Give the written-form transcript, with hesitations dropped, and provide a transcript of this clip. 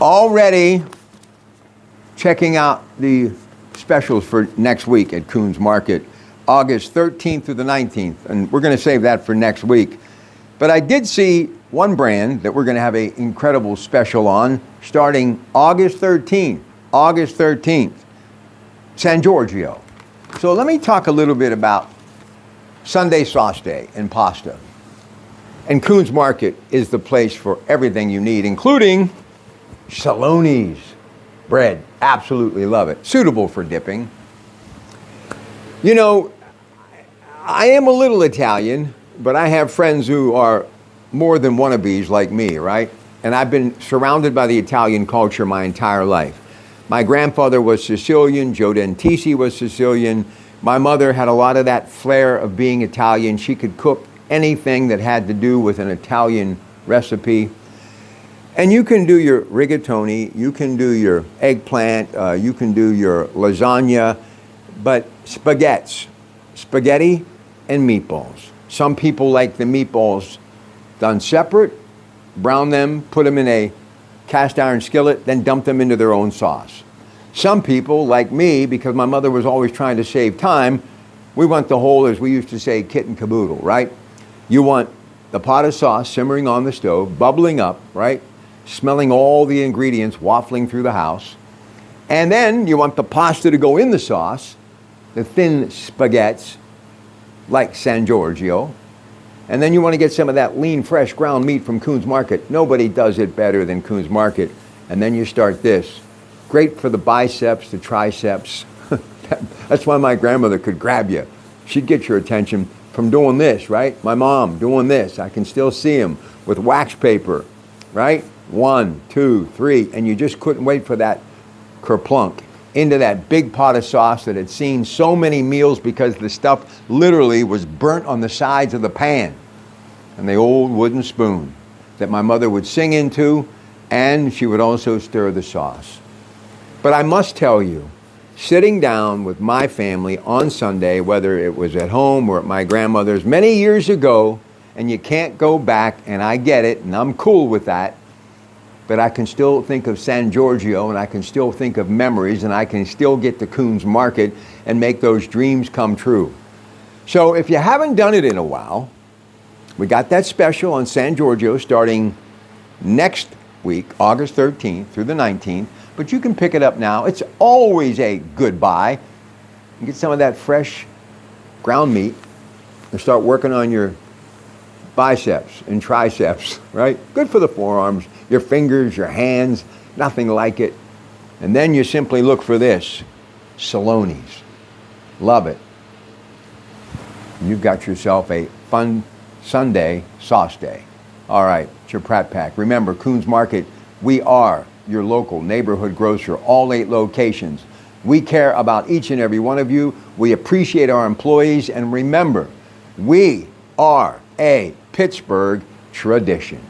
Already checking out the specials for next week at Coons Market, August 13th through the 19th, and we're going to save that for next week. But I did see one brand that we're going to have an incredible special on starting August 13th, San Giorgio. So let me talk a little bit about Sunday sauce day and pasta. And Coons Market is the place for everything you need, including Saloni's bread. Absolutely love it. Suitable for dipping. You know, I am a little Italian, but I have friends who are more than wannabes like me, right? And I've been surrounded by the Italian culture my entire life. My grandfather was Sicilian, Joe Dentisi was Sicilian. My mother had a lot of that flair of being Italian. She could cook anything that had to do with an Italian recipe. And you can do your rigatoni, you can do your eggplant, you can do your lasagna, but spaghetti and meatballs. Some people like the meatballs done separate, brown them, put them in a cast iron skillet, then dump them into their own sauce. Some people, like me, because my mother was always trying to save time, we want the whole, as we used to say, kit and caboodle, right? You want the pot of sauce simmering on the stove, bubbling up, right? Smelling all the ingredients waffling through the house. And then you want the pasta to go in the sauce, the thin spaghettis, like San Giorgio. And then you want to get some of that lean, fresh ground meat from Coons Market. Nobody does it better than Coons Market. And then you start this. Great for the biceps, the triceps. That's why my grandmother could grab you. She'd get your attention from doing this, right? My mom doing this. I can still see him with wax paper, right? 1, 2, 3. And you just couldn't wait for that kerplunk into that big pot of sauce that had seen so many meals because the stuff literally was burnt on the sides of the pan. And the old wooden spoon that my mother would sing into, and she would also stir the sauce. But I must tell you, sitting down with my family on Sunday, whether it was at home or at my grandmother's many years ago, and you can't go back, and I get it, and I'm cool with that, but I can still think of San Giorgio, and I can still think of memories, and I can still get to Coons Market and make those dreams come true. So if you haven't done it in a while, we got that special on San Giorgio starting next week, August 13th through the 19th, but you can pick it up now. It's always a good buy. You get some of that fresh ground meat and start working on your biceps and triceps, right? Good for the forearms, your fingers, your hands, nothing like it. And then you simply look for this, Saloni's. Love it. You've got yourself a fun Sunday sauce day. All right, it's your Pratte Pack. Remember, Coons Market, we are your local neighborhood grocer, all 8 locations. We care about each and every one of you. We appreciate our employees. And remember, we are a Pittsburgh tradition.